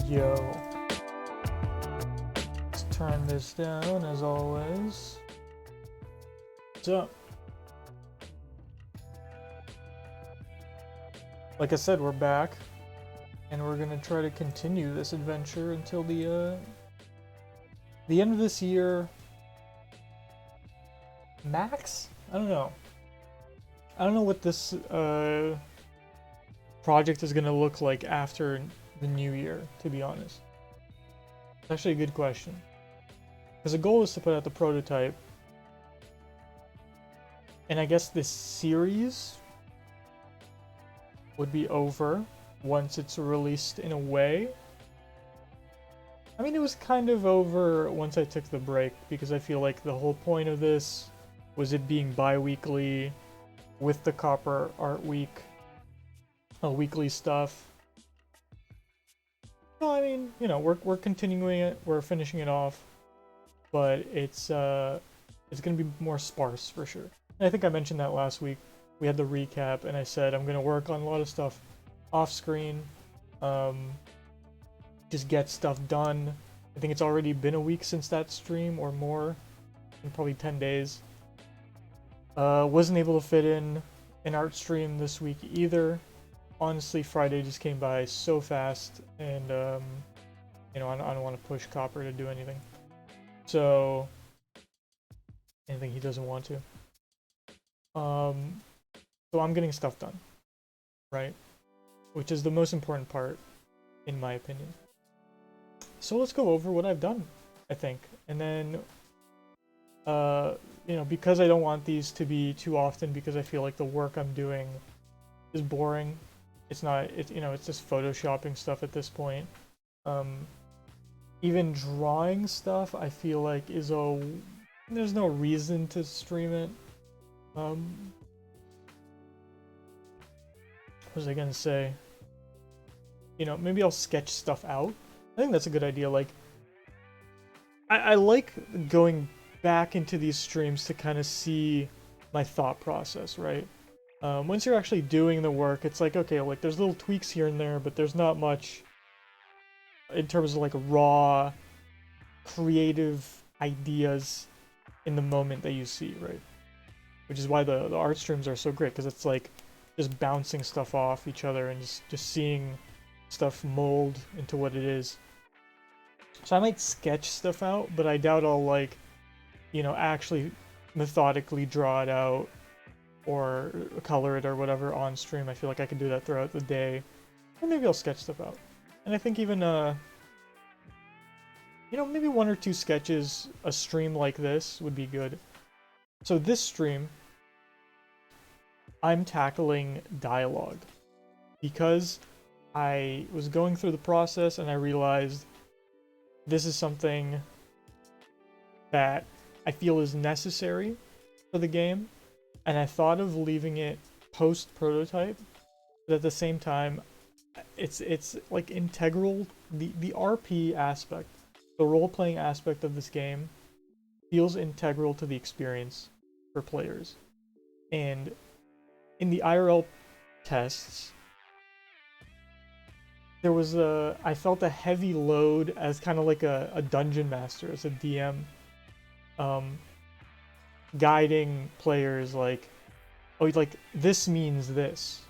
Yo. Let's turn this down as always. So, like I said, we're back, and we're gonna try to continue this adventure until the end of this year. Max? I don't know. I don't know what this project is gonna look like after the new year, to be honest. It's actually a good question. Because the goal is to put out the prototype. And I guess this series would be over once it's released in a way. I mean, it was kind of over once I took the break, because I feel like the whole point of this was it being bi-weekly with the Copper Art Week, weekly stuff. No, I mean, you know, we're continuing it, we're finishing it off, but it's gonna be more sparse for sure. And I think I mentioned that last week. We had the recap, and I said I'm gonna work on a lot of stuff off screen, just get stuff done. I think it's already been a week since that stream or more, in probably 10 days. Wasn't able to fit in an art stream this week either. Honestly, Friday just came by so fast, and you know, I don't want to push Copper to do anything. So, anything he doesn't want to. So I'm getting stuff done, right? Which is the most important part, in my opinion. So let's go over what I've done, I think, and then, you know, because I don't want these to be too often, because I feel like the work I'm doing is boring. It's not, you know, it's just photoshopping stuff at this point. Even drawing stuff, I feel like there's no reason to stream it. What was I gonna say? You know, maybe I'll sketch stuff out. I think that's a good idea. Like, I like going back into these streams to kind of see my thought process, right? Once you're actually doing the work, it's like, okay, like there's little tweaks here and there, but there's not much in terms of like raw, creative ideas in the moment that you see, right? Which is why the art streams are so great, because it's like just bouncing stuff off each other and just seeing stuff mold into what it is. So I might sketch stuff out, but I doubt I'll, like, you know, actually methodically draw it out or color it or whatever on stream. I feel like I can do that throughout the day. Or maybe I'll sketch stuff out. And I think even, you know, maybe 1 or 2 sketches a stream like this would be good. So this stream, I'm tackling dialogue. Because I was going through the process and I realized this is something that I feel is necessary for the game. And I thought of leaving it post-prototype, but at the same time, it's like integral. The RP aspect, the role-playing aspect of this game feels integral to the experience for players. And in the IRL tests, there was I felt a heavy load as kind of like a dungeon master, as a DM, um, guiding players like, oh, like this means this,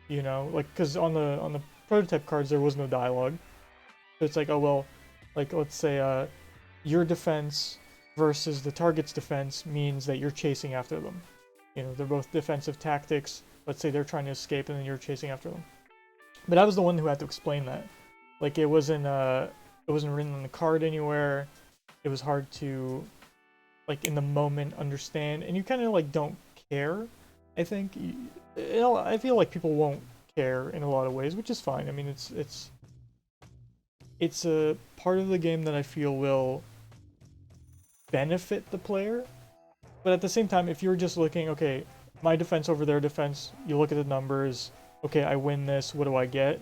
you know, like because on the prototype cards there was no dialogue, so it's like, oh well, like let's say your defense versus the target's defense means that you're chasing after them. You know, they're both defensive tactics. Let's say they're trying to escape and then you're chasing after them. But I was the one who had to explain that. Like it wasn't written on the card anywhere. It was hard to, like, in the moment understand, and you kind of like don't care. I think I feel like people won't care in a lot of ways, which is fine. I mean, it's a part of the game that I feel will benefit the player. But at the same time, if you're just looking, okay, my defense over their defense, you look at the numbers, okay, I win this, what do I get?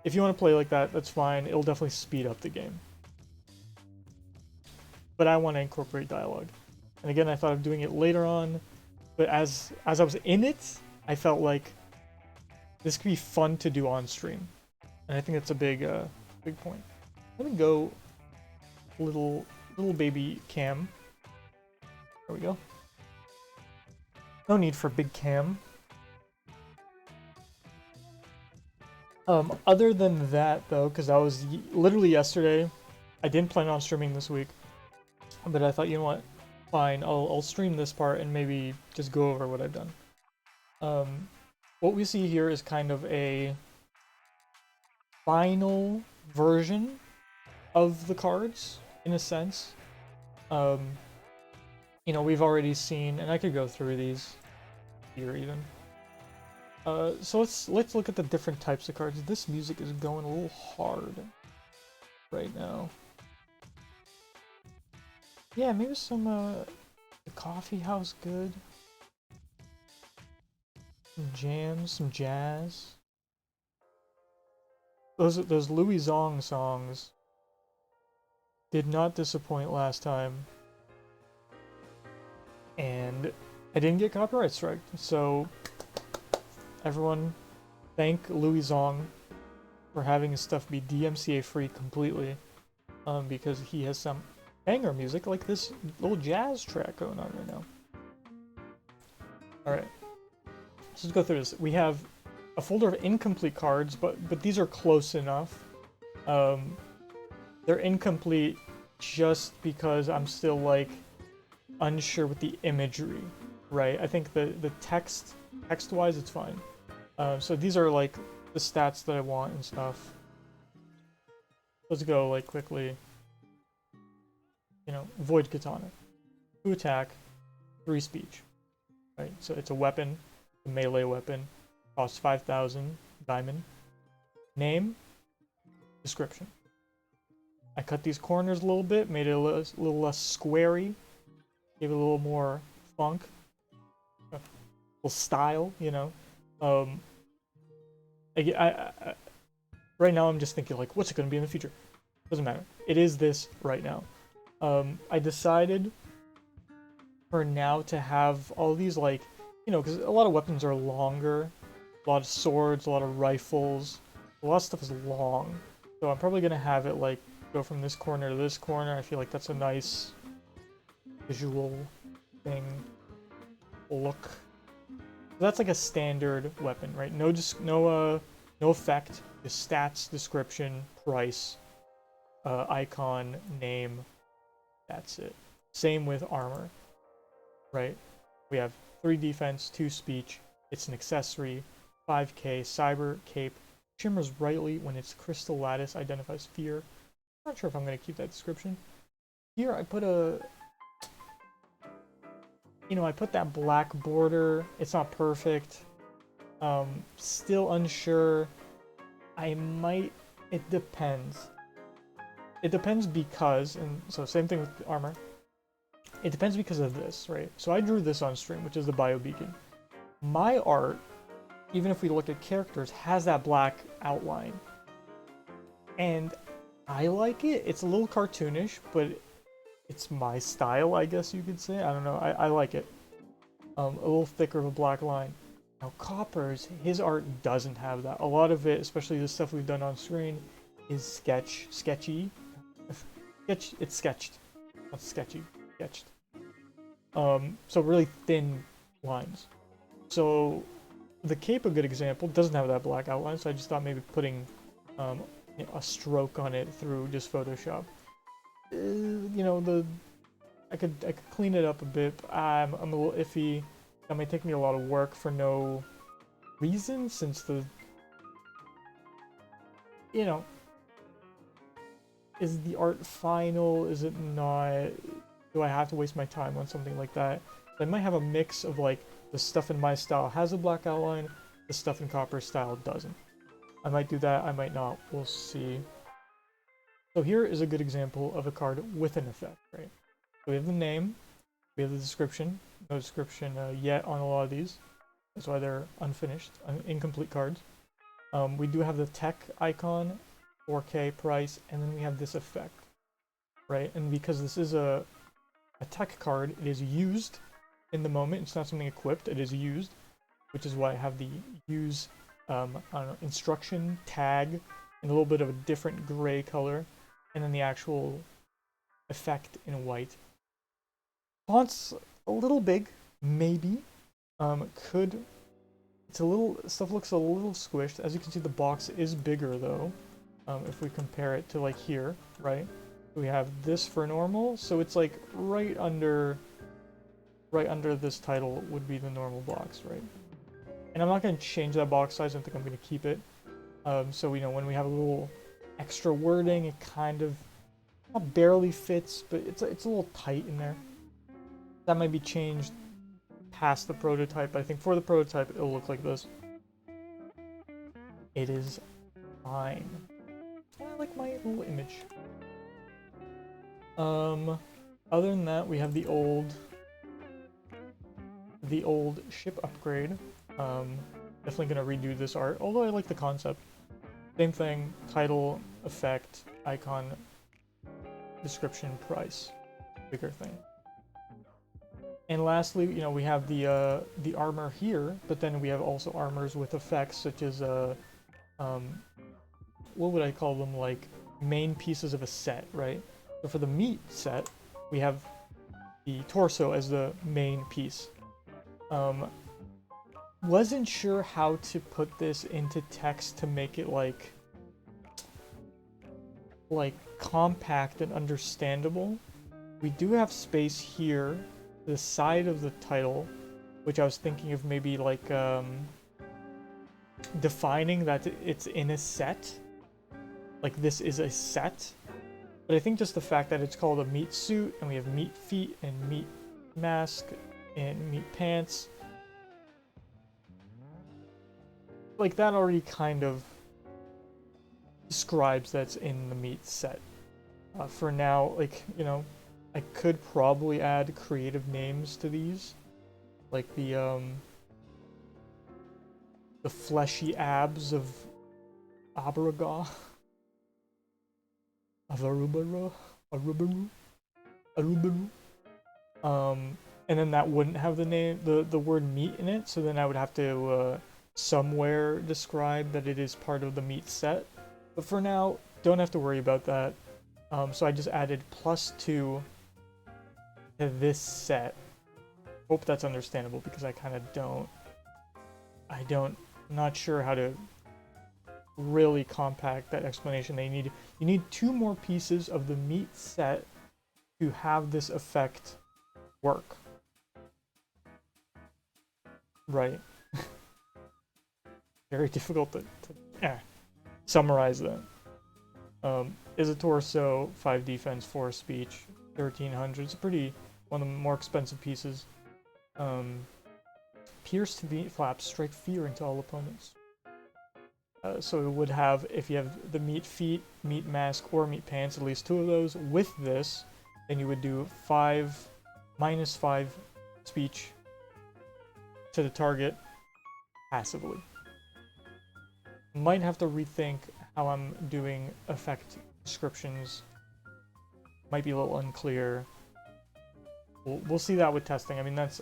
If you want to play like that, that's fine. It'll definitely speed up the game. But I want to incorporate dialogue. And again, I thought of doing it later on, but as I was in it, I felt like this could be fun to do on stream. And I think that's a big point. Let me go little baby cam. There we go. No need for big cam. Other than that, though, because I was literally yesterday, I didn't plan on streaming this week, but I thought, you know what, fine, I'll stream this part and maybe just go over what I've done. What we see here is kind of a final version of the cards, in a sense. You know, we've already seen, and I could go through these here even. So let's look at the different types of cards. This music is going a little hard right now. Yeah, maybe some the coffee house good. Some jams, some jazz. Those Louis Zong songs did not disappoint last time. And I didn't get copyright strike, so everyone thank Louis Zong for having his stuff be DMCA free completely, because he has some banger music like this little jazz track going on right now. Alright, let's just go through this. We have a folder of incomplete cards, but these are close enough. They're incomplete just because I'm still like unsure with the imagery, right? I think the text-wise it's fine. So these are like the stats that I want and stuff. Let's go like quickly. You know, Void Katana. 2 attack, 3 speech. Right? So it's a weapon, a melee weapon. Costs 5,000 diamond. Name, description. I cut these corners a little bit, made it a little less squarey. Gave it a little more funk. A little style, you know. Right now I'm just thinking like, what's it going to be in the future? Doesn't matter. It is this right now. I decided for now to have all these, like, you know, because a lot of weapons are longer. A lot of swords, a lot of rifles. A lot of stuff is long. So I'm probably going to have it like go from this corner to this corner. I feel like that's a nice visual thing. Look. So that's like a standard weapon, right? No effect. Just stats, description, price, icon, name. That's it. Same with armor, right? We have 3 defense, 2 speech. It's an accessory. 5k, cyber, cape. Shimmers brightly when its crystal lattice identifies fear. I'm not sure if I'm going to keep that description. Here I put I put that black border. It's not perfect. Still unsure. I might, it depends. It depends because, and so same thing with the armor. It depends because of this, right? So I drew this on stream, which is the bio beacon. My art, even if we look at characters, has that black outline. And I like it. It's a little cartoonish, but it's my style, I guess you could say. I don't know. I like it. A little thicker of a black line. Now Copper's, his art doesn't have that. A lot of it, especially the stuff we've done on screen, is sketchy. It's sketched. Not sketchy, sketched. So really thin lines. So the cape, a good example, doesn't have that black outline, so I just thought maybe putting a stroke on it through just Photoshop. You know, I could clean it up a bit. But I'm a little iffy. That might take me a lot of work for no reason, since you know, is the art final? Is it not? Do I have to waste my time on something like that? I might have a mix of like the stuff in my style has a black outline, the stuff in Copper's style doesn't. I might do that, I might not. We'll see. So here is a good example of a card with an effect, right? So we have the name, we have the description. No description yet on a lot of these. That's why they're unfinished, incomplete cards. We do have the tech icon, 4K price, and then we have this effect, right? And because this is a tech card, it is used in the moment. It's not something equipped, it is used, which is why I have the use I don't know, instruction tag in a little bit of a different gray color, and then the actual effect in white. Font's a little big, maybe. It's a little, stuff looks a little squished. As you can see, the box is bigger though, if we compare it to like here, right? We have this for normal, so it's like right under this title would be the normal box, right? And I'm not going to change that box size, I think I'm going to keep it. So, you know, when we have a little extra wording, it kind of, not barely fits, but it's a little tight in there. That might be changed past the prototype. I think for the prototype, it'll look like this. It is fine. I like my little image. Other than that, we have the old ship upgrade. Definitely gonna redo this art, although I like the concept. Same thing, title, effect, icon, description, price. Bigger thing. And lastly, you know, we have the armor here, but then we have also armors with effects such as what would I call them, like main pieces of a set, right? So for the meat set, we have the torso as the main piece. Wasn't sure how to put this into text to make it like compact and understandable. We do have space here, the side of the title, which I was thinking of maybe like defining that it's in a set. Like this is a set. But I think just the fact that it's called a meat suit, and we have meat feet and meat mask and meat pants, like that already kind of describes that's in the meat set. For now, like, you know, I could probably add creative names to these, like the fleshy abs of Abraga, of Arubaru. And then that wouldn't have the name, the word meat in it, so then I would have to somewhere describe that it is part of the meat set. But for now, don't have to worry about that. So I just added +2 to this set. Hope that's understandable, because I kind of I'm not sure how to really compact that explanation. You need 2 more pieces of the meat set to have this effect work. Right. Very difficult to summarize that. Is a torso, 5 defense, 4 speech, 1300. It's pretty one of the more expensive pieces. Pierce to meat flaps, strike fear into all opponents. So it would have, if you have the meat feet, meat mask, or meat pants, at least 2 of those. With this, then you would do -5 speech to the target passively. Might have to rethink how I'm doing effect descriptions. Might be a little unclear. we'll see that with testing. I mean, that's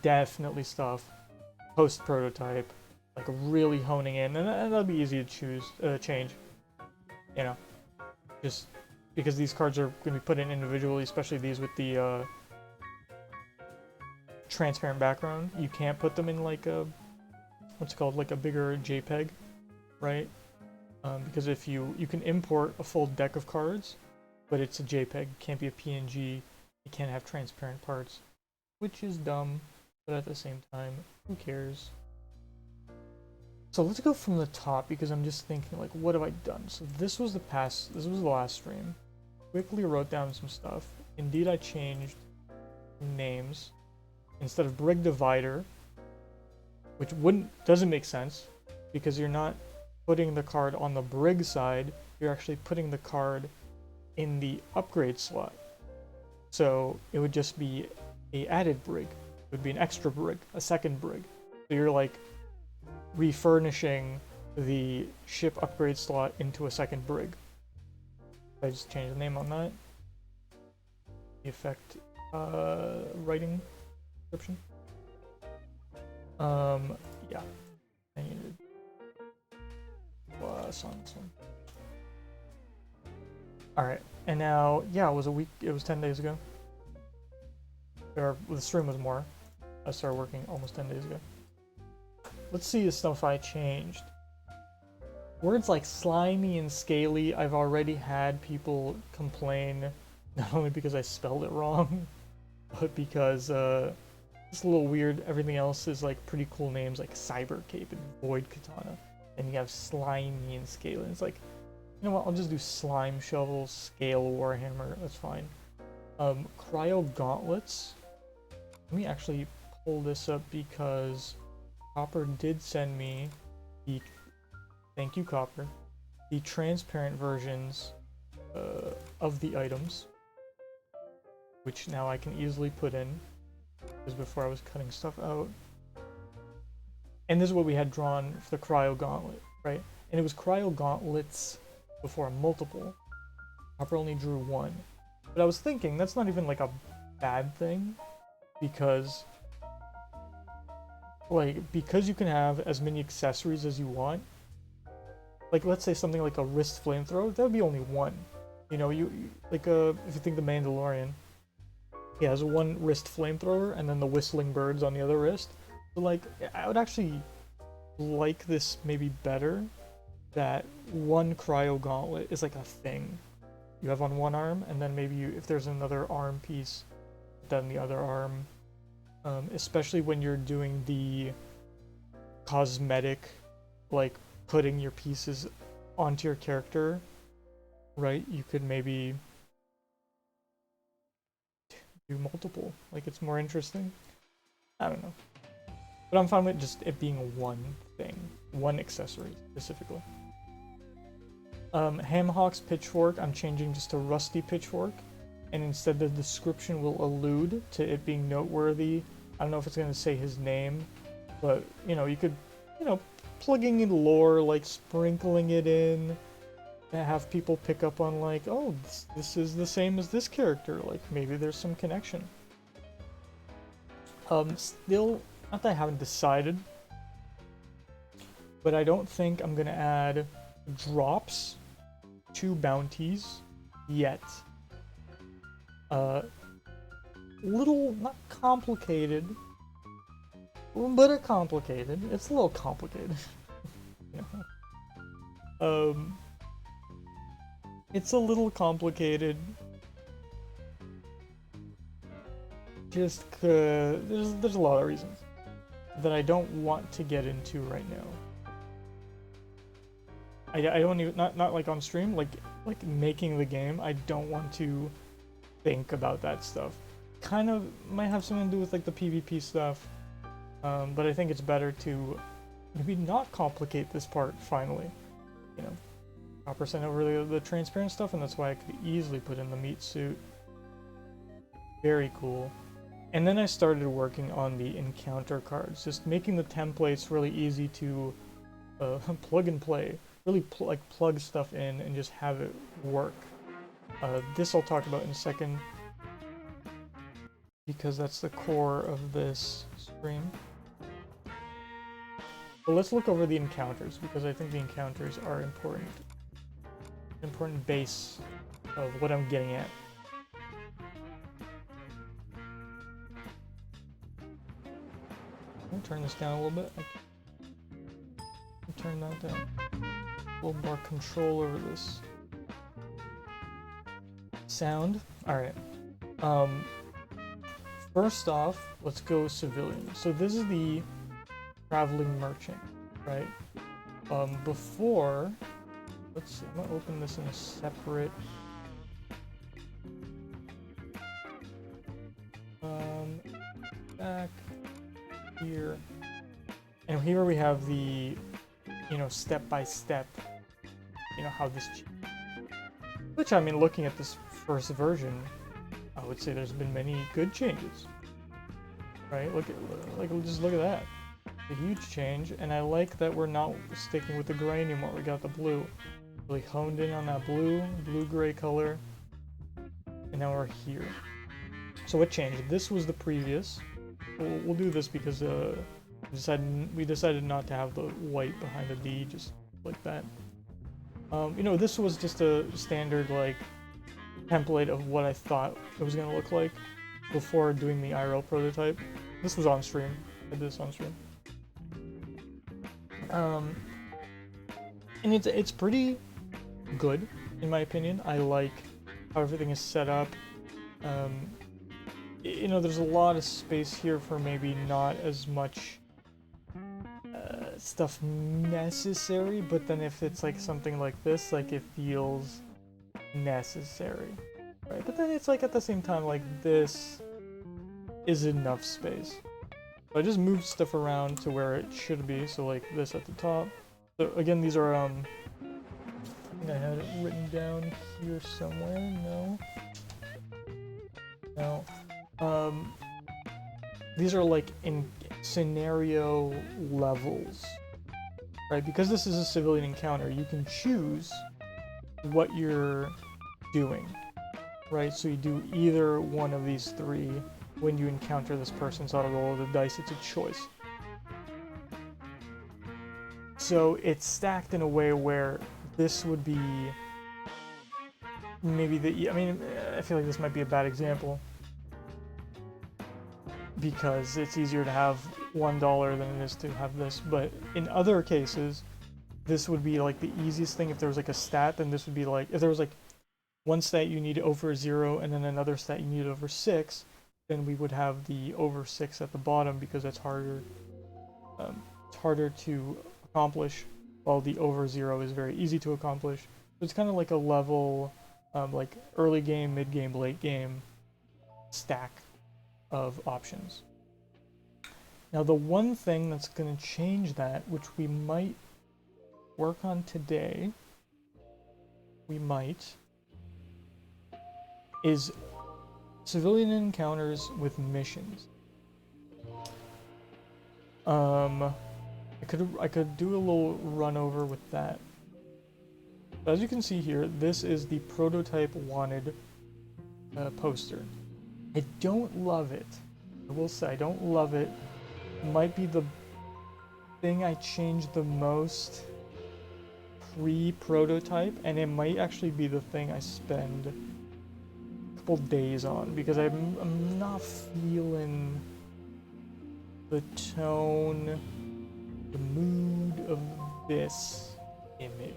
definitely stuff post prototype, like really honing in, and that'll be easy to change. You know, just because these cards are going to be put in individually, especially these with the transparent background. You can't put them in like a what's it called, like a bigger JPEG, right? Because if you can import a full deck of cards, but it's a JPEG, it can't be a PNG. You can't have transparent parts, which is dumb, but at the same time, who cares? So let's go from the top, because I'm just thinking, like, what have I done? So this was the last stream. Quickly wrote down some stuff. Indeed, I changed names. Instead of Brig Divider, which doesn't make sense, because you're not putting the card on the Brig side, you're actually putting the card in the upgrade slot. So it would just be a added Brig. It would be an extra Brig, a second Brig. So you're like refurnishing the ship upgrade slot into a second Brig. I just changed the name on that. The effect, writing description. Yeah. I needed plus on this one. Alright, and now, yeah, it was 10 days ago. Or, the stream was more. I started working almost 10 days ago. Let's see the stuff I changed. Words like slimy and scaly, I've already had people complain, not only because I spelled it wrong, but because, it's a little weird. Everything else is like pretty cool names like Cyber Cape and Void Katana. And you have slimy and scaly. And it's like, you know what, I'll just do Slime Shovel, Scale Warhammer, that's fine. Cryo Gauntlets. Let me actually pull this up because Copper did send me the, thank you Copper, the transparent versions of the items, which now I can easily put in, because before I was cutting stuff out. And this is what we had drawn for the Cryo Gauntlet, right? And it was Cryo Gauntlets before multiple. Copper only drew one. But I was thinking, that's not even like a bad thing, because because you can have as many accessories as you want, like let's say something like a wrist flamethrower, that would be only one. You know, you like if you think the Mandalorian, he has one wrist flamethrower and then the whistling birds on the other wrist. So like, I would actually like this maybe better, that one Cryo Gauntlet is like a thing you have on one arm, and then maybe if there's another arm piece, then the other arm. Especially when you're doing the cosmetic, like putting your pieces onto your character, right? You could maybe do multiple, like it's more interesting. I don't know. But I'm fine with just it being one thing, one accessory specifically. Hamhawk's Pitchfork, I'm changing just to Rusty Pitchfork, and instead the description will allude to it being noteworthy. I don't know if it's going to say his name, but, you know, you could, you know, plugging in lore, like sprinkling it in, and have people pick up on like, oh, this is the same as this character, like maybe there's some connection. Still, not that I haven't decided, but I don't think I'm going to add drops to bounties yet. Little, not complicated, but a complicated. It's a little complicated. It's a little complicated. Just there's a lot of reasons that I don't want to get into right now. I don't even, not like on stream, like making the game, I don't want to think about that stuff. Kind of might have something to do with like the PvP stuff, but I think it's better to maybe not complicate this part finally. You know, Copper sent over the transparent stuff, and that's why I could easily put in the meat suit. Very cool. And then I started working on the encounter cards, just making the templates really easy to plug and play. Really plug stuff in and just have it work. This I'll talk about in a second. because that's the core of this stream. But let's look over the encounters, because I think the encounters are important. Important base of what I'm getting at. Let me turn this down a little bit. Turn that down. A little more control over this sound. Alright. First off, let's go civilian. So this is the traveling merchant, right? Before, let's see, I'm gonna open this in a separate back here. And here we have the, you know, step by step, you know, how this, which, I mean, looking at this first version, I would say there's been many good changes, right? Look at, like, just look at that. A huge change, and I like that we're not sticking with the gray anymore. We got the blue. Really honed in on that blue-gray color, and now we're here. So what changed? This was the previous. We'll do this because we decided not to have the white behind the D, just like that. You know, this was just a standard, like, template of what I thought it was gonna look like before doing the IRL prototype. This was on stream. I did this on stream. And it's pretty good, in my opinion. I like how everything is set up. You know, there's a lot of space here for maybe not as much stuff necessary, but then if it's like something like this, like, it feels necessary, right? But then it's like, at the same time, like, this is enough space. So I just moved stuff around to where it should be, so like this at the top. So again, these are, I think I had it written down here somewhere. No. These are like in scenario levels, right? Because this is a civilian encounter, you can choose what you're doing, right? So you do either one of these three when you encounter this person. So I'll roll the dice, it's a choice. So it's stacked in a way where this would be maybe the, I mean, I feel like this might be a bad example because it's easier to have $1 than it is to have this, but in other cases, this would be like the easiest thing. If there was like a stat, then this would be like, if there was like one stat you need over 0 and then another stat you need over 6, then we would have the over 6 at the bottom because that's harder. It's harder to accomplish, while the over 0 is very easy to accomplish. So it's kind of like a level, like early game, mid game, late game stack of options. Now the one thing that's going to change that, which we might work on today, is civilian encounters with missions. I could do a little run over with that. As you can see here, this is the prototype wanted poster. I don't love it. I will say I don't love it. It might be the thing I changed the most pre-prototype, and it might actually be the thing I spend a couple days on, because I'm not feeling the tone, the mood of this image,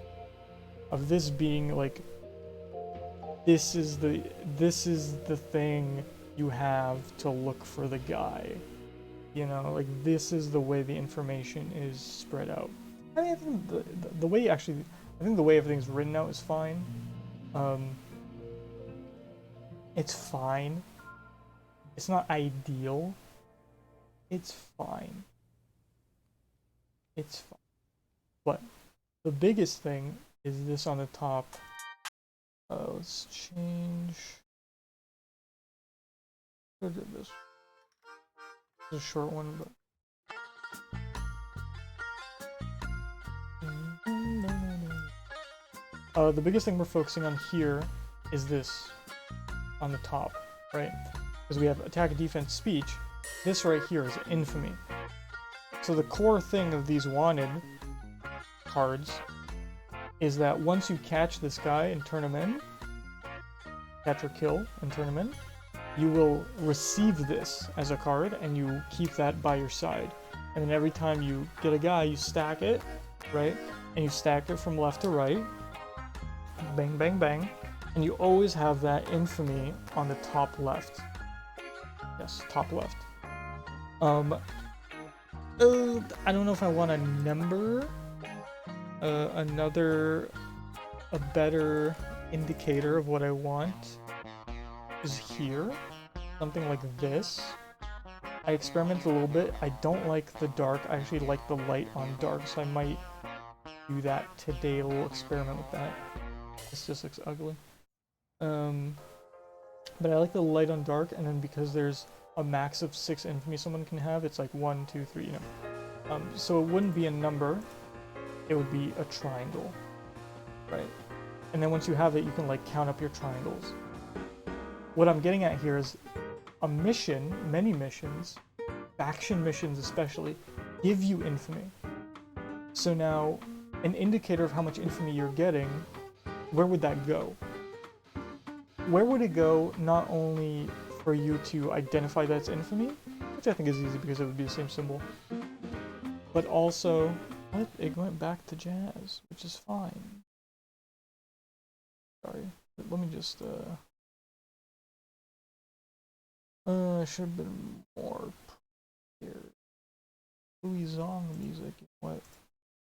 of this being like, this is the thing you have to look for the guy, you know, like this is the way the information is spread out. I mean, I think the way actually, I think the way everything's written out is fine. It's fine. It's not ideal. It's fine. It's fine. But the biggest thing is this on the top. Let's change. I did this. It's a short one, but. The biggest thing we're focusing on here is this on the top, right? because we have attack, defense, speech. This right here is infamy. So the core thing of these wanted cards is that once you catch this guy and turn him in, catch or kill and turn him in, you will receive this as a card and you keep that by your side. And then every time you get a guy, you stack it, right? And you stack it from left to right. Bang, bang, bang. And you always have that infamy on the top left. Yes, top left. I don't know if I want to number a better indicator of what I want is here. Something like this. I experimented a little bit. I don't like the dark. I actually like the light on dark, so I might do that today, a little experiment with that. This just looks ugly. But I like the light on dark, and then because there's a max of 6 infamy someone can have, it's like 1, 2, 3, you know. So it wouldn't be a number, it would be a triangle, right? And then once you have it, you can like count up your triangles. What I'm getting at here is a mission, many missions, faction missions especially, give you infamy. So now, an indicator of how much infamy you're getting, where would that go? Where would it go not only for you to identify that's infamy, which I think is easy because it would be the same symbol, but also, what? It went back to jazz, which is fine. Sorry, let me just, should have been more prepared. Louis Zong music, what?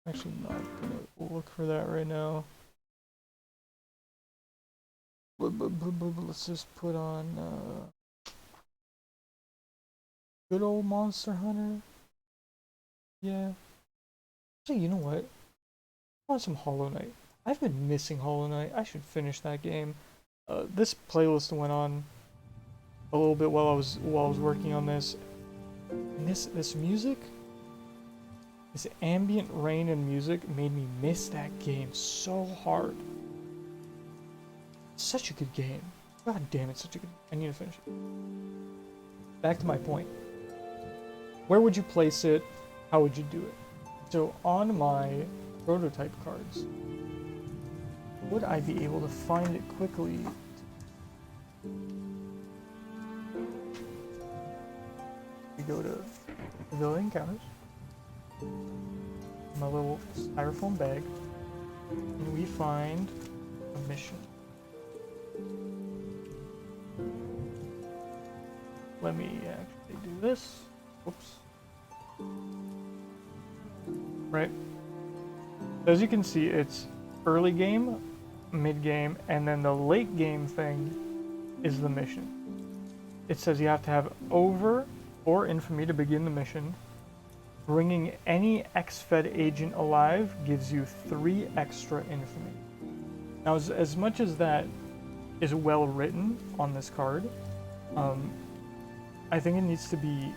I'm actually not gonna look for that right now. Let's just put on good old Monster Hunter. Yeah. Actually, you know what? I want some Hollow Knight. I've been missing Hollow Knight. I should finish that game. This playlist went on a little bit while I was working on this. And this music, this ambient rain and music made me miss that game so hard. Such a good game. God damn it, such a good... I need to finish it. Back to my point. Where would you place it? How would you do it? So on my prototype cards, would I be able to find it quickly? We go to Civilian Encounters, my little styrofoam bag, and we find a mission. Let me actually do this. Oops. Right. As you can see, it's early game, mid game, and then the late game thing is the mission. It says you have to have over 4 infamy to begin the mission. Bringing any ex-fed agent alive gives you 3 extra infamy. Now, as much as that is well written on this card, I think it needs to be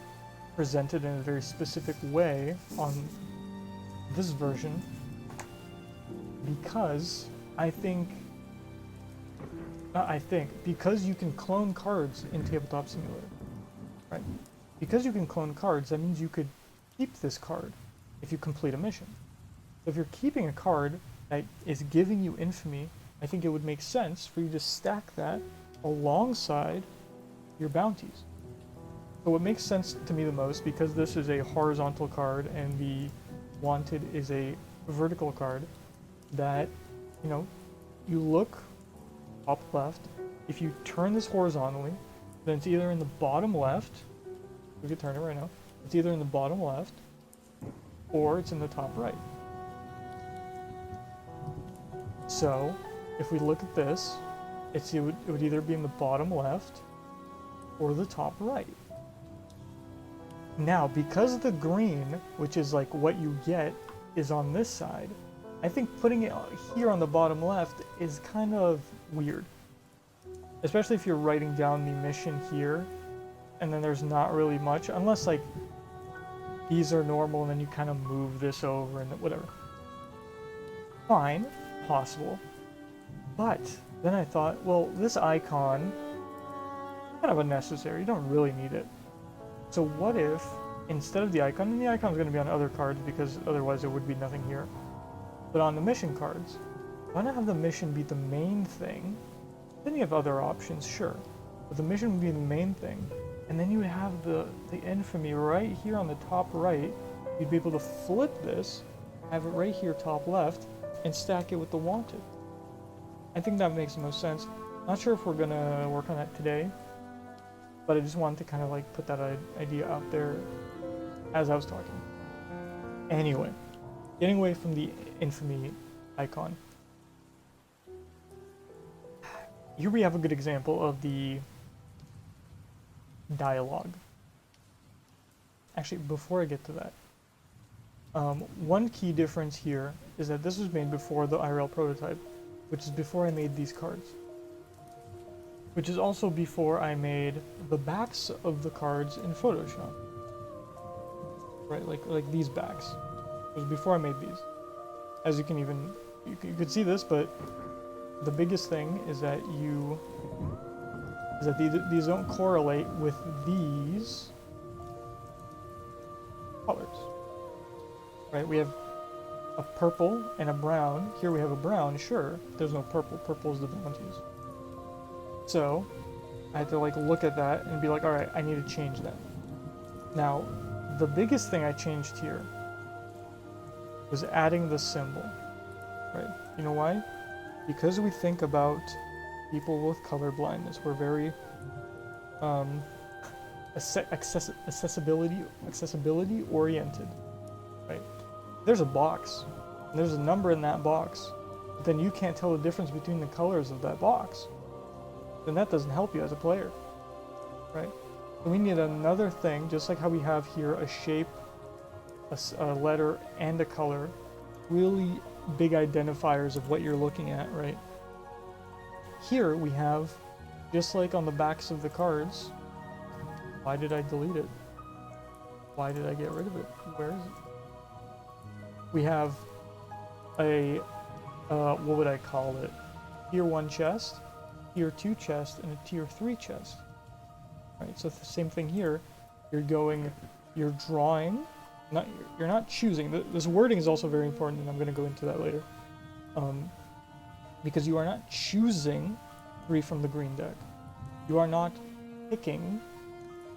presented in a very specific way on this version, because because you can clone cards in Tabletop Simulator, right? Because you can clone cards, that means you could keep this card if you complete a mission. So if you're keeping a card that is giving you infamy, I think it would make sense for you to stack that alongside your bounties. So what makes sense to me the most, because this is a horizontal card and the wanted is a vertical card, that, you know, you look top left. If you turn this horizontally, then it's either in the bottom left, we could turn it right now, it's either in the bottom left or it's in the top right. So if we look at this, it would either be in the bottom left or the top right. Now, because the green, which is like what you get, is on this side, I think putting it here on the bottom left is kind of weird. Especially if you're writing down the mission here, and then there's not really much, unless like these are normal and then you kind of move this over and whatever. Fine, possible. But then I thought, well, this icon, kind of unnecessary. You don't really need it. So what if, instead of the icon, and the icon is going to be on other cards because otherwise there would be nothing here, but on the mission cards, why not have the mission be the main thing? Then you have other options, sure, but the mission would be the main thing, and then you would have the infamy right here on the top right. You'd be able to flip this, have it right here top left, and stack it with the wanted. I think that makes the most sense. Not sure if we're gonna work on that today, but I just wanted to kind of like put that idea out there as I was talking. Anyway, getting away from the infamy icon. Here we have a good example of the dialogue. Actually, before I get to that, one key difference here is that this was made before the IRL prototype, which is before I made these cards. Which is also before I made the backs of the cards in Photoshop. Right, like these backs. It was before I made these. As you can even, you could see this, but the biggest thing is that these don't correlate with these colors. Right, we have a purple and a brown. Here we have a brown, sure. There's no purple. Purple is the bounties. So I had to like look at that and be like, all right, I need to change that. Now, the biggest thing I changed here was adding the symbol, right? You know why? Because we think about people with color blindness. We're very accessibility oriented, right? There's a box, and there's a number in that box, but then you can't tell the difference between the colors of that box. Then that doesn't help you as a player, right? So we need another thing, just like how we have here a shape, a letter, and a color, really big identifiers of what you're looking at, right? Here we have, just like on the backs of the cards, why did I delete it? Why did I get rid of it? Where is it? We have a, what would I call it? Tier 1 chest, Tier 2 chest, and a Tier 3 chest. Right, so it's the same thing here. You're drawing, you're not choosing. This wording is also very important, and I'm going to go into that later. Because you are not choosing 3 from the green deck. You are not picking,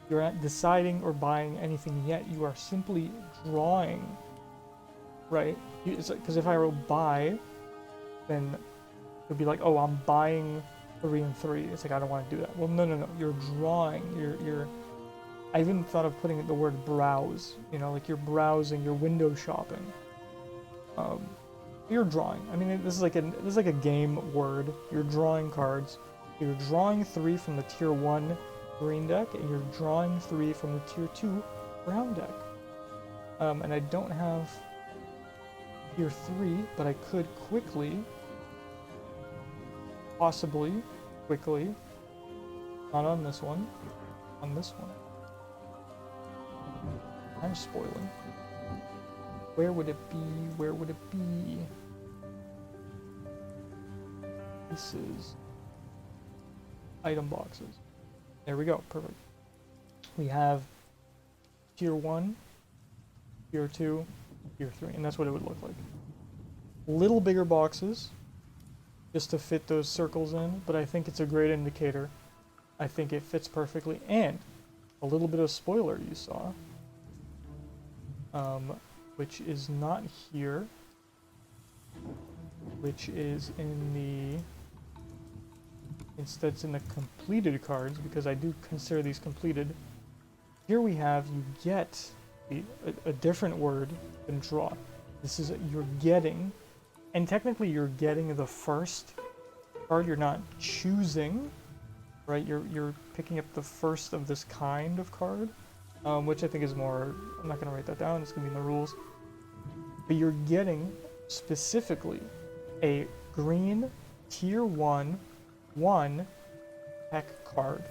you're not deciding or buying anything yet. You are simply drawing, right? It's like, because if I wrote buy, then it would be like, oh, I'm buying 3 and 3. It's like, I don't want to do that. Well, no. You're drawing. You're. I even thought of putting the word browse. You know, like you're browsing, you're window shopping. You're drawing. I mean, this is like a game word. You're drawing cards. You're drawing 3 from the Tier 1 green deck, and you're drawing 3 from the Tier 2 brown deck. And I don't have Tier 3, but I could possibly quickly, not on this one, on this one. I'm spoiling. Where would it be? Where would it be? Pieces. Item boxes. There we go, perfect. We have Tier 1, Tier 2, Tier 3, and that's what it would look like. Little bigger boxes, just to fit those circles in, but I think it's a great indicator. I think it fits perfectly, and a little bit of spoiler you saw, which is not here, which is in the, instead it's in the completed cards, because I do consider these completed. Here we have, you get a different word than draw. This is, you're getting, and technically you're getting the first card, you're not choosing, right? You're picking up the first of this kind of card, which I think is more, I'm not going to write that down, it's going to be in the rules. But you're getting specifically a green Tier 1 tech card.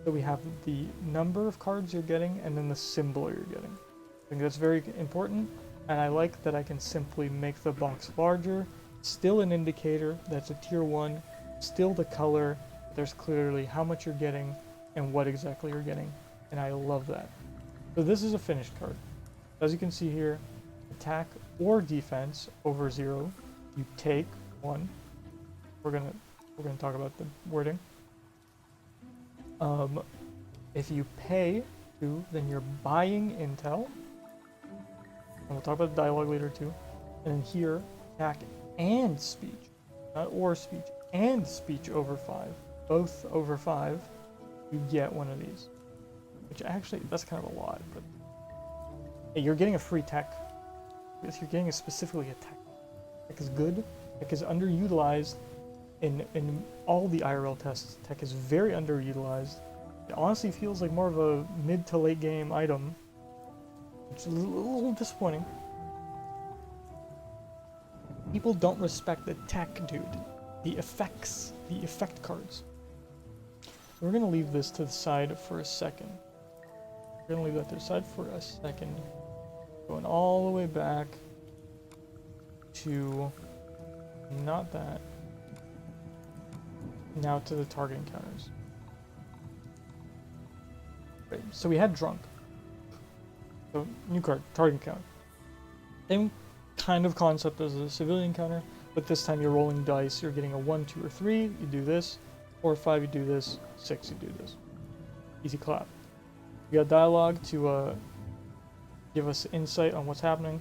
So we have the number of cards you're getting and then the symbol you're getting. I think that's very important, and I like that I can simply make the box larger, still an indicator that's a Tier 1, still the color, there's clearly how much you're getting, and what exactly you're getting, and I love that. So this is a finished card. As you can see here, attack or defense over 0, you take 1. We're gonna talk about the wording. If you pay 2, then you're buying intel. And we'll talk about the dialogue later too. And then here, attack and speech, not or speech, and speech over 5. Both over 5, you get one of these. Which actually, that's kind of a lot, but hey, you're getting a free tech. If you're getting specifically a tech. Tech is good. Tech is underutilized in all the IRL tests. Tech is very underutilized. It honestly feels like more of a mid to late game item, which is a little disappointing. People don't respect the tech, dude. The effects, the effect cards. So we're gonna leave this to the side for a second. We're gonna leave that to the side for a second. Going all the way back to not that. Now to the target encounters. Right, so we had drunk. So new card, target encounter. Same kind of concept as a civilian encounter, but this time you're rolling dice. You're getting a 1, 2, or 3. You do this. 4, 5. You do this. 6. You do this. Easy clap. You got dialogue to give us insight on what's happening,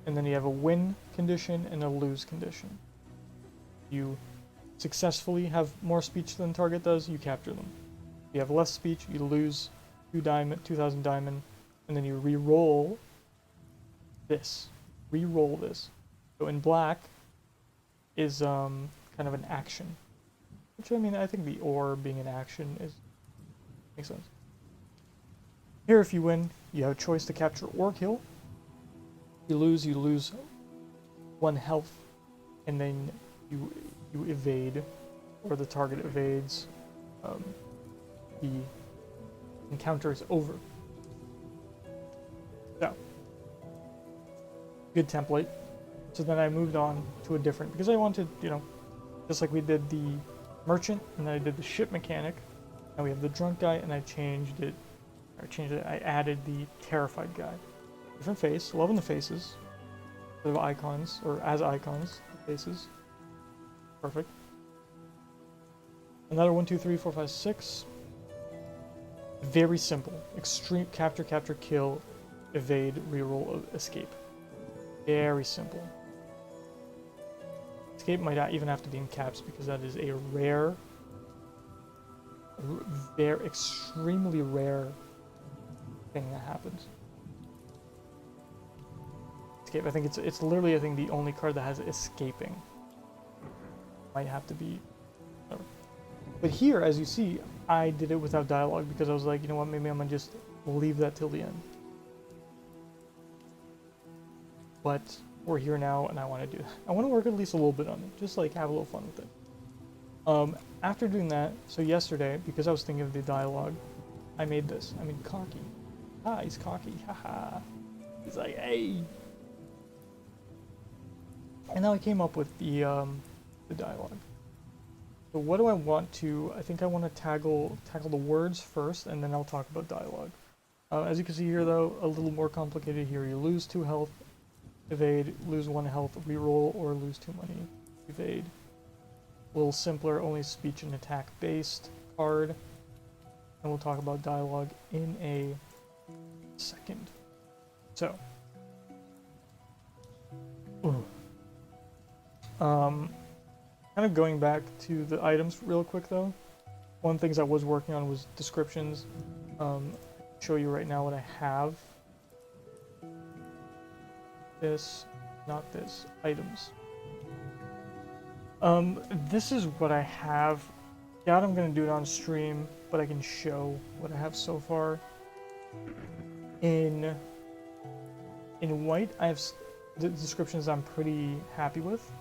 and then you have a win condition and a lose condition. You successfully have more speech than target does, you capture them. If you have less speech, you lose 2,000 diamond, and then you re-roll this. Re-roll this. So in black is kind of an action. Which, I mean, I think the or being an action makes sense. Here, if you win, you have a choice to capture or kill. You lose 1 health, and then you evade, or the target evades. The encounter is over. So, good template. So then I moved on to a different, because I wanted, just like we did the merchant, and then I did the ship mechanic. Now we have the drunk guy, and I added the terrified guy. Different face, loving the faces. Sort of icons, or as icons, faces. Perfect. Another 1, 2, 3, 4, 5, 6. Very simple. Extreme capture, kill, evade, reroll, escape. Very simple. Escape might not even have to be in caps because that is a rare, very extremely rare thing that happens. Escape. I think it's literally the only card that has escaping. Might have to be. But here, as you see, I did it without dialogue because I was like, you know what, maybe I'm gonna just leave that till the end. But we're here now, and I want to do that. I want to work at least a little bit on it, just like have a little fun with it. After doing that, so yesterday, because I was thinking of the dialogue, I made this. I made cocky. Ah, he's cocky. Haha. He's like, hey. And now I came up with the dialogue. So what do I want to? I think I want to tackle the words first, and then I'll talk about dialogue. As you can see here, though, a little more complicated here. You lose 2 health, evade, lose 1 health, reroll, or lose 2 money, evade. A little simpler, only speech and attack based card. And we'll talk about dialogue in a second. So, kind of going back to the items real quick though. One of the things I was working on was descriptions. Show you right now what I have. This, not this, items. This is what I have. Doubt I'm gonna do it on stream, but I can show what I have so far. In white, I have the descriptions I'm pretty happy with.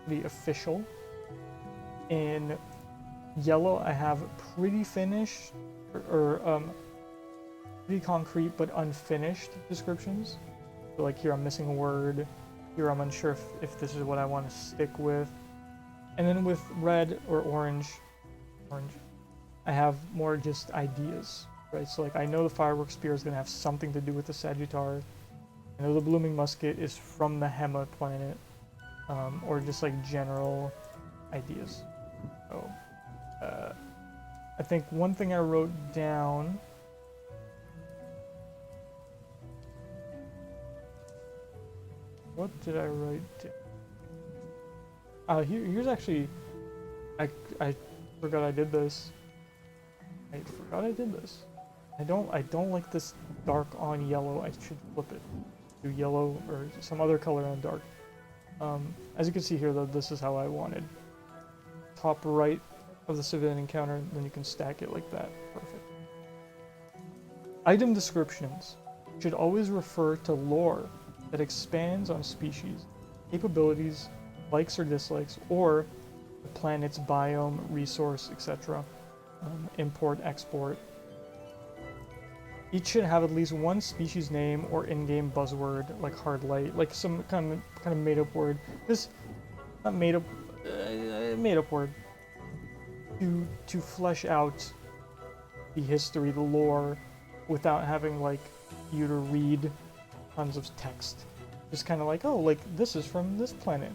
The official. In yellow, I have pretty finished, or pretty concrete but unfinished descriptions. So like here I'm missing a word, here I'm unsure if this is what I want to stick with. And then with red or orange, I have more just ideas, right? So like I know the fireworks spear is gonna have something to do with the Sagittarius. I know the blooming musket is from the Hema planet, or just like general ideas. So I think one thing I wrote down. What did I write down? Here's actually. I forgot I did this. I don't like this dark on yellow. I should flip it to yellow or some other color on dark. As you can see here, though, this is how I wanted. Top right of the civilian encounter, and then you can stack it like that. Perfect. Item descriptions should always refer to lore that expands on species, capabilities, likes or dislikes, or the planet's biome, resource, etc. Import, export. Each should have at least one species name or in-game buzzword, like hard light, like some kind of made-up word. This not made-up, made-up word to flesh out the history, the lore, without having like you to read tons of text. Just kind of like, oh, like this is from this planet,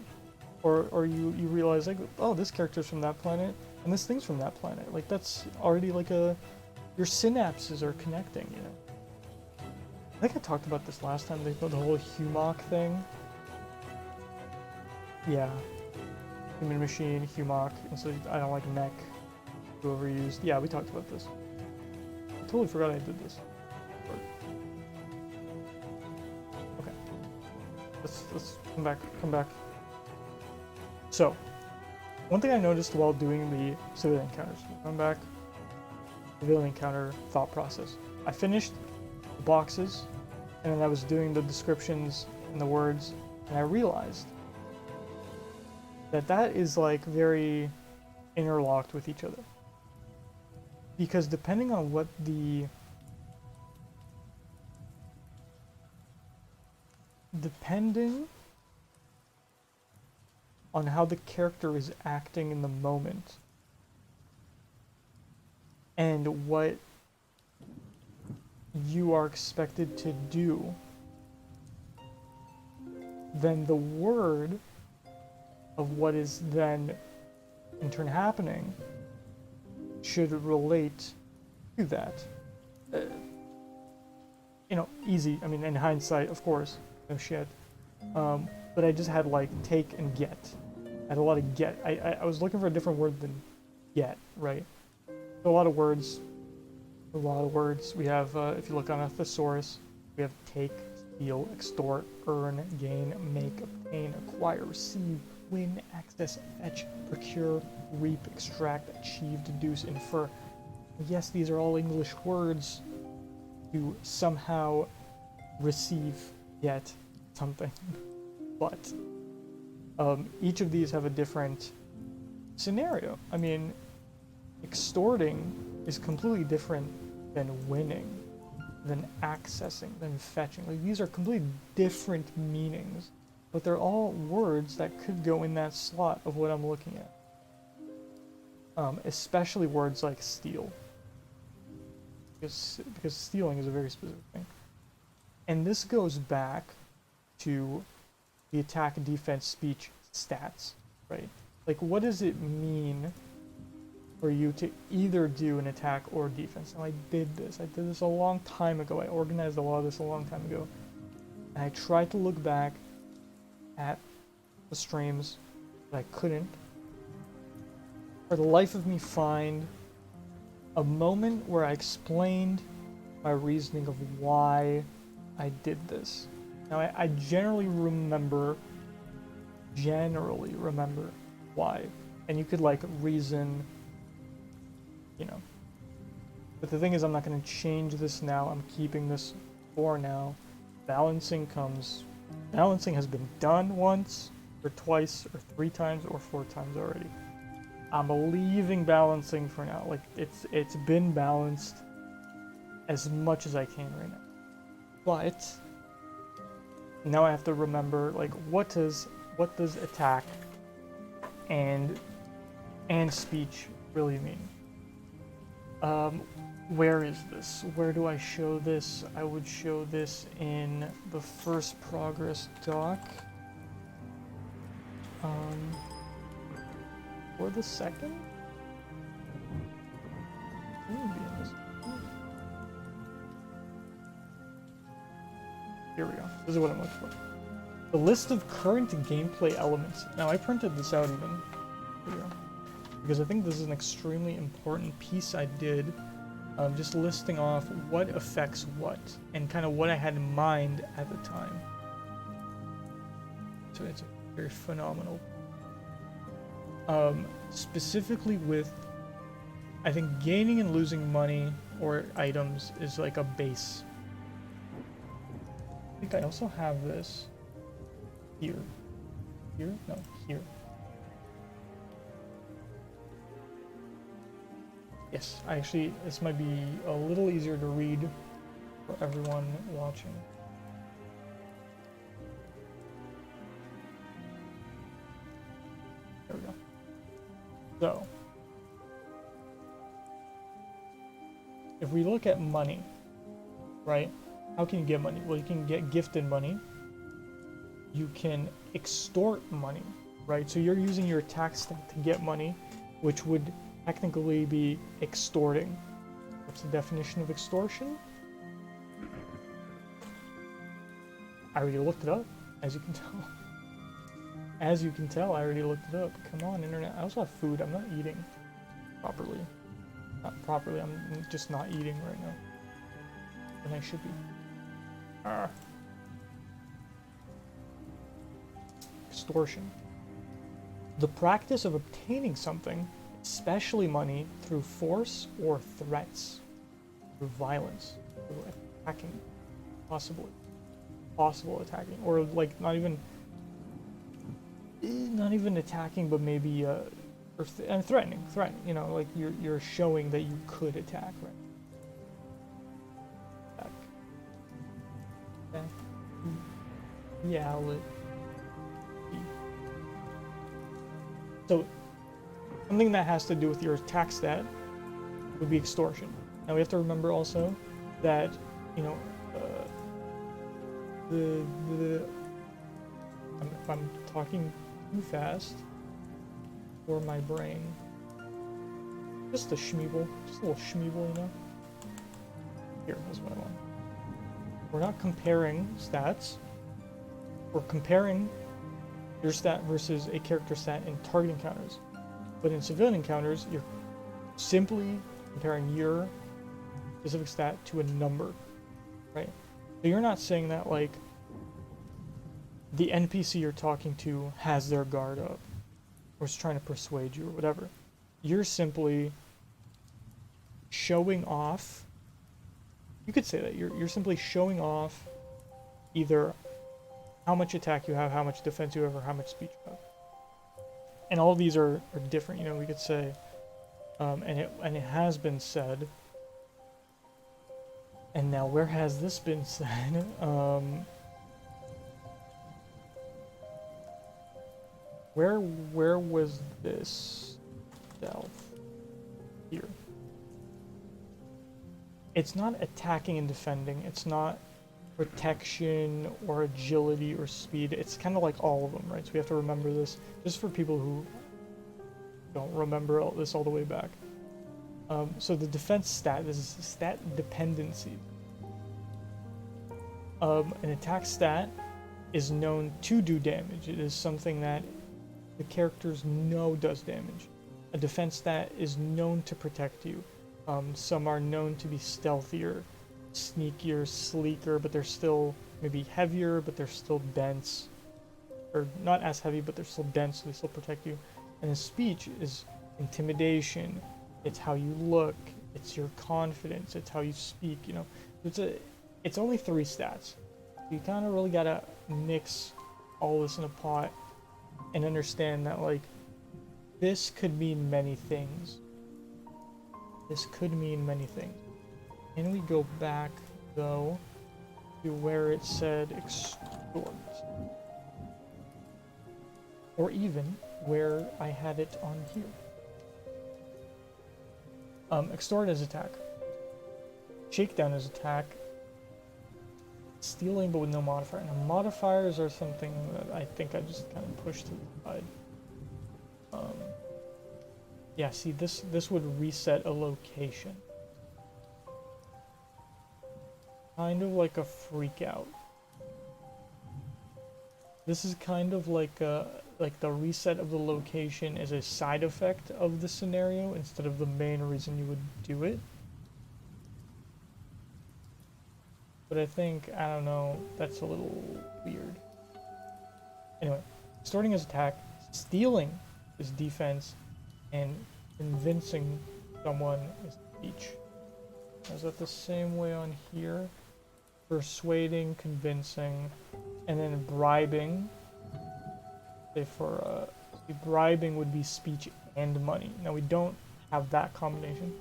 or you realize like, oh, this character's from that planet, and this thing's from that planet. Like that's already like your synapses are connecting, you know. I think I talked about this last time. They put the whole HUMOC thing. Yeah, human machine HUMOC, and so I don't like mech. Too overused. Yeah, we talked about this. I totally forgot I did this. Okay. Let's come back. So, one thing I noticed while doing the civilian encounters, come back, civilian encounter thought process. I finished the boxes, and then I was doing the descriptions and the words, and I realized that is like very interlocked with each other. Because depending on what depending on how the character is acting in the moment and what you are expected to do, then the word of what is then in turn happening should relate to that. You know, easy. I mean, in hindsight, of course, no shit. But I just had like take and get. I had a lot of get. I was looking for a different word than get, right? So a lot of words. We have, if you look on a thesaurus, we have take, steal, extort, earn, gain, make, obtain, acquire, receive, win, access, fetch, procure, reap, extract, achieve, deduce, infer. Yes, these are all English words to somehow receive, get something. But each of these have a different scenario. I mean, extorting is completely different than winning, than accessing, than fetching. Like, these are completely different meanings, but they're all words that could go in that slot of what I'm looking at. Especially words like steal, because stealing is a very specific thing. And this goes back to the attack, defense, speech stats, right? Like, what does it mean for you to either do an attack or defense? Now, I did this a long time ago. I organized a lot of this a long time ago. And I tried to look back at the streams, but I couldn't, for the life of me, find a moment where I explained my reasoning of why I did this. Now, I generally remember why. And you could, like, reason, you know. But the thing is, I'm not going to change this now. I'm keeping this for now. Balancing has been done once, or twice, or 3 times, or 4 times already. I'm leaving balancing for now. Like, it's been balanced as much as I can right now. But now I have to remember, like, what does attack and speech really mean? Where is this? Where do I show this? I would show this in the first progress doc. Or the second? Here we go. This is what I'm looking for. The list of current gameplay elements. Now, I printed this out even. Here we go. Because I think this is an extremely important piece I did. Just listing off what affects what, and kind of what I had in mind at the time. So it's very phenomenal. Specifically with, I think gaining and losing money or items is like a base. I think I also have this here. Here? No, here. Yes, this might be a little easier to read for everyone watching. There we go. So, if we look at money, right? How can you get money? Well, you can get gifted money. You can extort money, right? So you're using your attack stat to get money, which would technically be extorting. What's the definition of extortion? I already looked it up, as you can tell. As you can tell, I already looked it up. Come on, internet. I also have food. I'm not eating properly. Not properly, I'm just not eating right now. And I should be. Extortion. The practice of obtaining something, especially money, through force or threats, through violence, through attacking, possible attacking, or like not even attacking, but maybe and threatening. You know, like you're showing that you could attack, right? Attack. Reality. So something that has to do with your attack stat would be extortion. Now we have to remember also that, you know, if I'm talking too fast for my brain, just a little schmeeble, you know? Here, that's what I want. We're not comparing stats. We're comparing your stat versus a character stat in target encounters. But in civilian encounters, you're simply comparing your specific stat to a number, right? So you're not saying that, like, the NPC you're talking to has their guard up, or is trying to persuade you, or whatever. You're simply showing off. You could say that. You're simply showing off either how much attack you have, how much defense you have, or how much speed you have. And all of these are different, you know, we could say, and it has been said, and now where has this been said? Where was this stealth? Here. It's not attacking and defending, it's not protection or agility or speed. It's kind of like all of them, right? So we have to remember this, just for people who don't remember all this all the way back. So the defense stat, this is stat dependency. An attack stat is known to do damage. It is something that the characters know does damage. A defense stat is known to protect you. Some are known to be stealthier, sneakier, sleeker, but they're still maybe heavier, but they're still dense. Or not as heavy, but they're still dense, so they still protect you. And then speech is intimidation. It's how you look. It's your confidence. It's how you speak, you know. It's only 3 stats. You kind of really gotta mix all this in a pot and understand that, like, this could mean many things. This could mean many things. Can we go back, though, to where it said extort? Or even where I had it on here. Extort is attack. Shakedown is attack. Stealing, but with no modifier. Now, modifiers are something that I think I just kind of pushed to the side. Yeah, see, this would reset a location. Kind of like a freak out. This is kind of like the reset of the location is a side effect of the scenario instead of the main reason you would do it. But I think, I don't know, that's a little weird. Anyway, extorting is attack, stealing is defense, and convincing someone is speech. Is that the same way on here? Persuading, convincing, and then bribing. Say for bribing would be speech and money. Now we don't have that combination,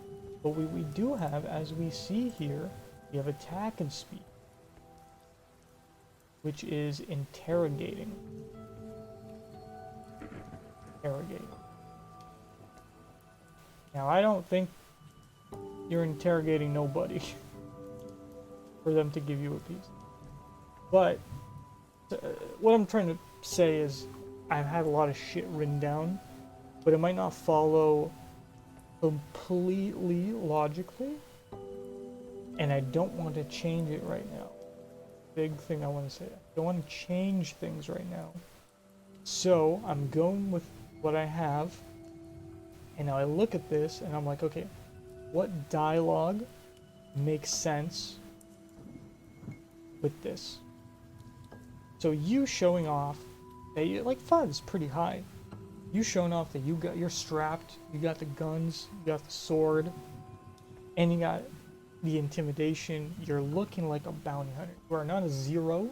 but we do have, as we see here, we have attack and speech, which is interrogating. Interrogating. Now I don't think you're interrogating nobody for them to give you a piece. But what I'm trying to say is I've had a lot of shit written down, but it might not follow completely logically, and I don't want to change it right now. Big thing I want to say. I don't want to change things right now. So I'm going with what I have, and now I look at this and I'm like, okay, what dialogue makes sense with this? So you showing off that you, like 5 is pretty high. You showing off that you're strapped, you got the guns, you got the sword, and you got the intimidation. You're looking like a bounty hunter. You are not a zero.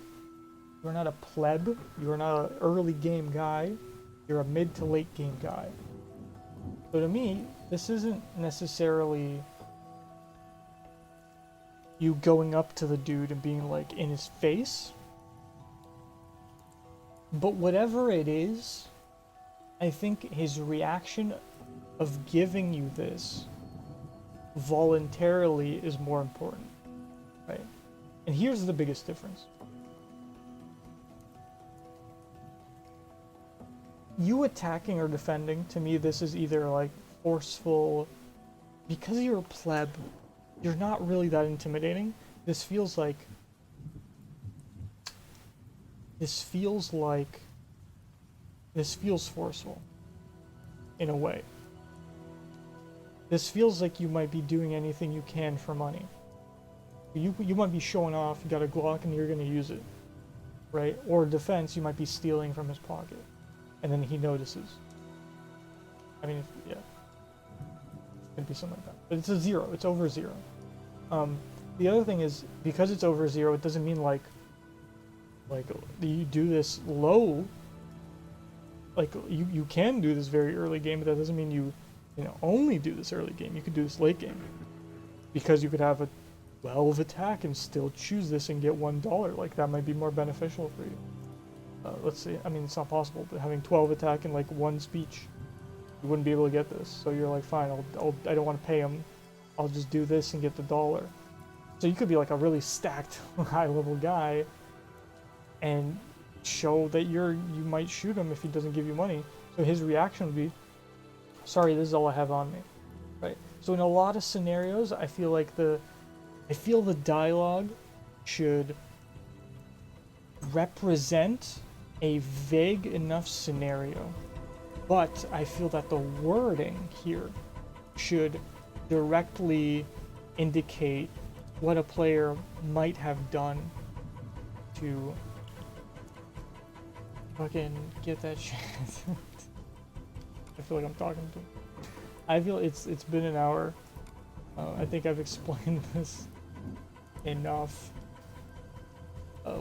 You are not a pleb. You are not an early game guy. You're a mid to late game guy. So to me, this isn't necessarily you going up to the dude and being like in his face. But whatever it is, I think his reaction of giving you this voluntarily is more important, right? And here's the biggest difference. You attacking or defending, to me, this is either like forceful, because you're a pleb, you're not really that intimidating. This feels forceful in a way. This feels like you might be doing anything you can for money. You might be showing off, you got a Glock and you're gonna use it, right? Or defense, you might be stealing from his pocket, and then he notices. I mean, yeah, could be something like that. But it's a 0. It's over 0. The other thing is, because it's over 0, it doesn't mean like you do this low. Like you can do this very early game, but that doesn't mean you only do this early game. You could do this late game, because you could have a 12 attack and still choose this and get $1. Like that might be more beneficial for you. Let's see. I mean, it's not possible, but having 12 attack and like 1 speech, you wouldn't be able to get this. So you're like, fine, I don't want to pay him. I'll just do this and get the $1. So you could be like a really stacked high level guy and show that you might shoot him if he doesn't give you money. So his reaction would be, sorry, this is all I have on me, right? So in a lot of scenarios, I feel the dialogue should represent a vague enough scenario, but I feel that the wording here should directly indicate what a player might have done to fucking get that shit. I feel like I'm talking to him. I feel it's been an hour. I think I've explained this enough.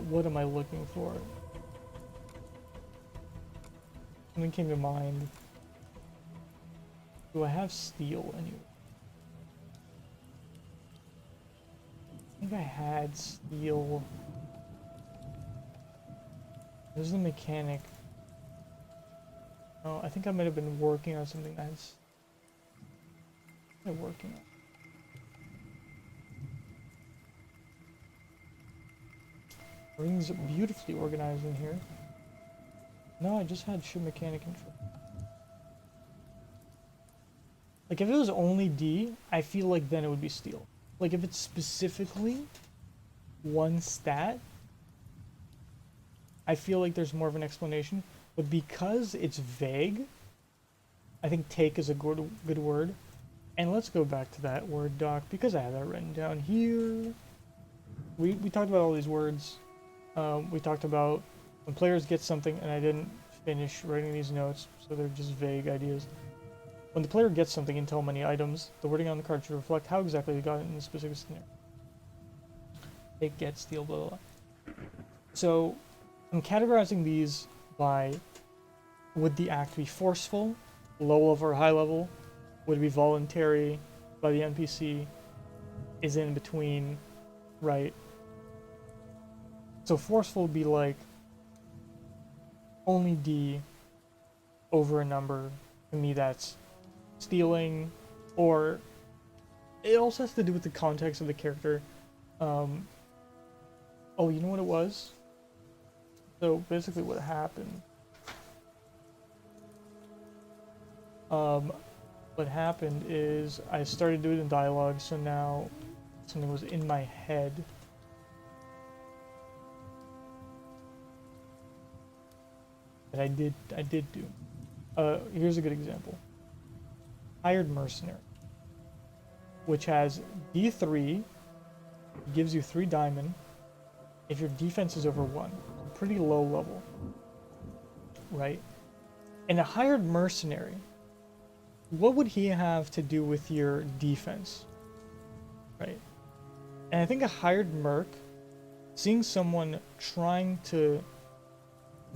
What am I looking for? Something came to mind. Do I have steel anyway? I think I had steel. This is the mechanic. Oh, I think I might have been working on something else. What am I working on? Everything's beautifully organized in here. No, I just had ship mechanic control. Like, if it was only D, I feel like then it would be steel. Like, if it's specifically one stat, I feel like there's more of an explanation. But because it's vague, I think take is a good word. And let's go back to that word doc, because I have that written down here. We talked about all these words. We talked about when players get something, and I didn't finish writing these notes, so they're just vague ideas. When the player gets something and tell many items, the wording on the card should reflect how exactly they got it in the specific scenario. It gets steal, blah, blah, blah. So I'm categorizing these by, would the act be forceful, low level or high level? Would it be voluntary by the NPC? Is in between, right? So forceful would be like only D over a number. To me, that's stealing, or it also has to do with the context of the character. Oh, you know what it was? So basically what happened, what happened is I started doing the dialogue, so now something was in my head. That I did do. Here's a good example. Hired mercenary, which has D3, gives you 3 diamond if your defense is over 1. Pretty low level, right? And a hired mercenary, what would he have to do with your defense, right? And I think a hired merc, seeing someone trying to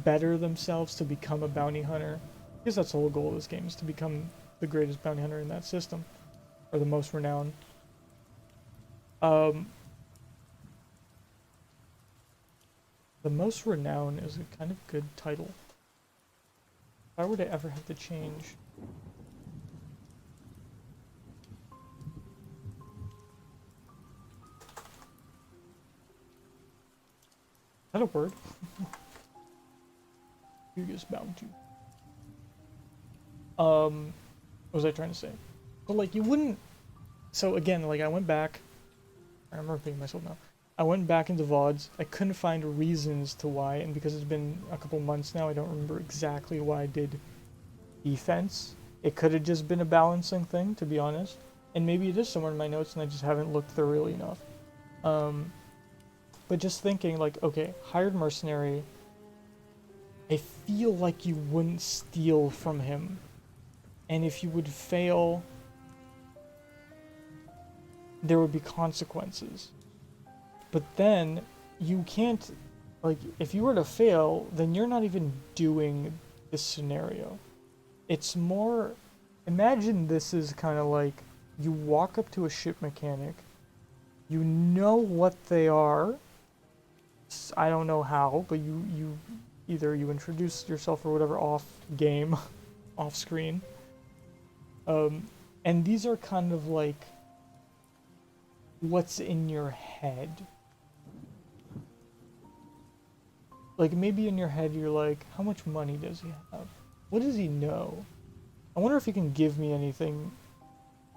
better themselves to become a bounty hunter, because that's the whole goal of this game, is to become the greatest bounty hunter in that system, or the most renowned. The most renowned is a kind of good title. If I were to ever have to change, is that a word? Biggest bounty. What was I trying to say? But like, you wouldn't. So again, like, I went back. I'm repeating myself now. I went back into VODs. I couldn't find reasons to why, and because it's been a couple months now, I don't remember exactly why I did defense. It could have just been a balancing thing, to be honest. And maybe it is somewhere in my notes, and I just haven't looked thoroughly enough. But just thinking, like, okay, hired mercenary. I feel like you wouldn't steal from him. And if you would fail, there would be consequences. But then, you can't, like, if you were to fail, then you're not even doing this scenario. It's more, imagine this is kind of like, you walk up to a ship mechanic, you know what they are, I don't know how, but you either you introduce yourself or whatever off game, off screen. And these are kind of like what's in your head. Like, maybe in your head you're like, how much money does he have? What does he know? I wonder if he can give me anything.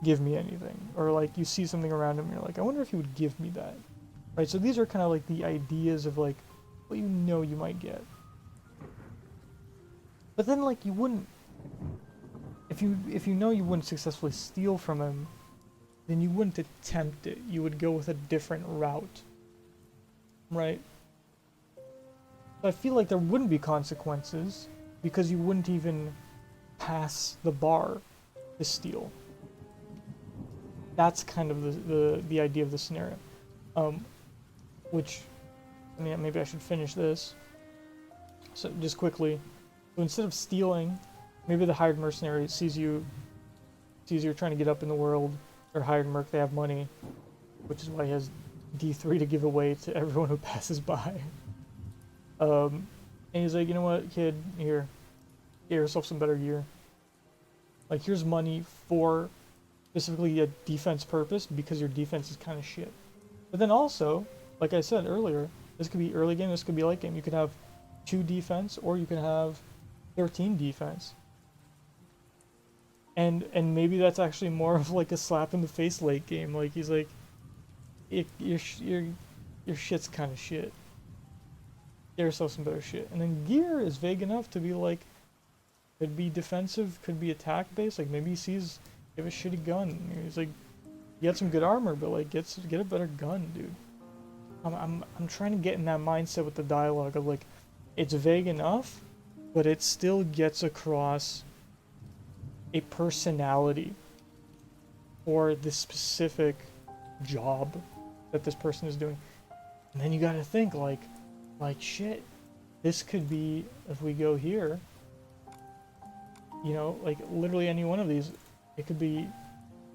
Give me anything. Or like, you see something around him and you're like, I wonder if he would give me that. Right, so these are kind of like the ideas of like what you know you might get. But then, like, you wouldn't, if you know you wouldn't successfully steal from him, then you wouldn't attempt it. You would go with a different route, right? So I feel like there wouldn't be consequences because you wouldn't even pass the bar to steal. That's kind of the idea of the scenario. Which, I mean, maybe I should finish this. So just quickly. So instead of stealing, maybe the hired mercenary sees you're trying to get up in the world, or hired merc, they have money, which is why he has D3 to give away to everyone who passes by. And he's like, you know what, kid, here, get yourself some better gear. Like, here's money for specifically a defense purpose because your defense is kind of shit. But then also, like I said earlier, this could be early game, this could be late game. You could have 2 defense, or you could have 13 defense. And maybe that's actually more of like a slap in the face late game. Like he's like, your shit's kind of shit. Get yourself some better shit. And then gear is vague enough to be like, could be defensive, could be attack based. Like maybe he sees, give a shitty gun. He's like, you got some good armor, but like get a better gun, dude. I'm trying to get in that mindset with the dialogue of like, it's vague enough, but it still gets across a personality or the specific job that this person is doing. And then you gotta think like shit, this could be, if we go here, you know, like literally any one of these, it could be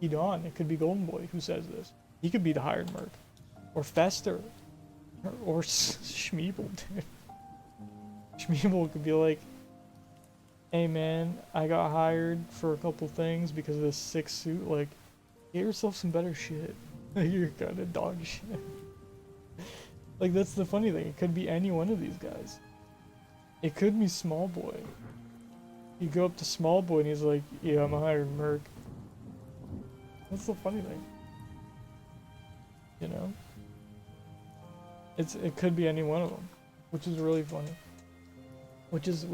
Edon, it could be Golden Boy who says this. He could be the hired merc. Or Fester. Or Schmeeble, dude. Schmeeble could be like, hey man, I got hired for a couple things because of this sick suit, like, get yourself some better shit. You're kind of dog shit. Like, that's the funny thing, it could be any one of these guys. It could be Small Boy. You go up to Small Boy and he's like, yeah, I'm a hired merc. That's the funny thing. You know? It could be any one of them, which is really funny. Which is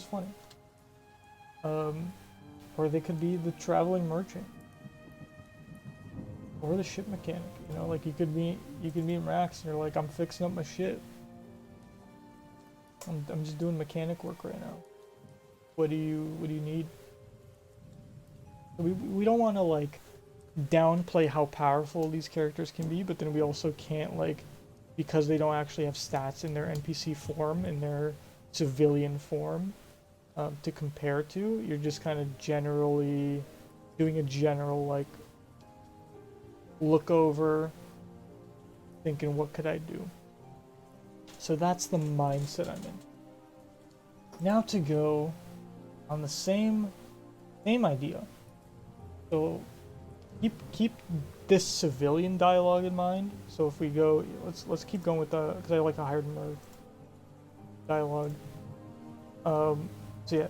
funny. Or they could be the traveling merchant. Or the ship mechanic, you know, like you could be Max and you're like, I'm fixing up my ship. I'm just doing mechanic work right now. What do you need? We don't want to like downplay how powerful these characters can be, but then we also can't, like, because they don't actually have stats in their NPC form, in their civilian form, to compare to. You're just kind of generally doing a general like look over, thinking, what could I do? So that's the mindset I'm in. Now to go on the same idea. So keep this civilian dialogue in mind. So if we go, let's keep going with the, because I like a hired merc dialogue. So yeah,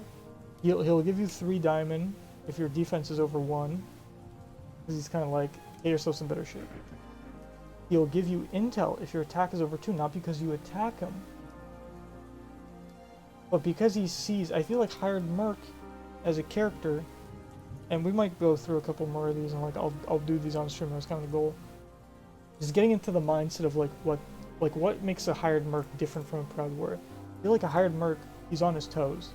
he'll give you 3 diamond if your defense is over 1, because he's kind of like, get yourself some better shit. He'll give you intel if your attack is over 2, not because you attack him, but because he sees. I feel like hired merc as a character, and we might go through a couple more of these, and like I'll do these on stream. That's kind of the goal. Just getting into the mindset of like what makes a hired merc different from a proud warrior. I feel like a hired merc, he's on his toes.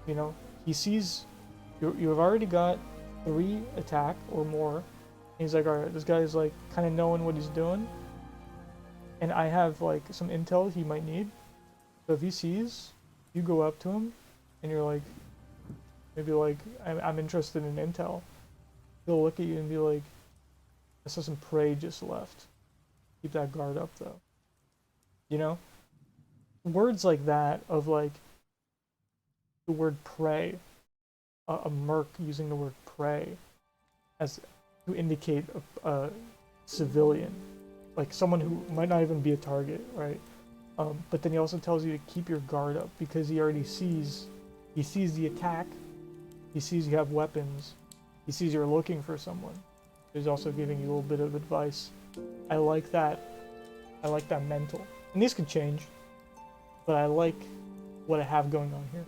You know, he sees you have already got 3 attack or more, and he's like, all right, this guy's like kind of knowing what he's doing, and I have like some intel he might need. So if he sees you go up to him, and you're like, maybe like, I'm interested in intel, he'll look at you and be like, I saw some prey just left. Keep that guard up though. You know? Words like that of like the word prey, a merc using the word prey as to indicate a civilian, like someone who might not even be a target, right? But then he also tells you to keep your guard up because he already sees, the attack, he sees you have weapons, he sees you're looking for someone. He's also giving you a little bit of advice. I like that mental. And these could change, but I like what I have going on here.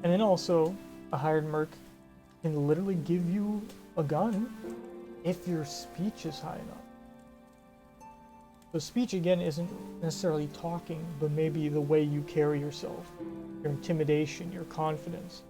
And then also, a hired merc can literally give you a gun if your speech is high enough. So speech, again, isn't necessarily talking, but maybe the way you carry yourself, your intimidation, your confidence.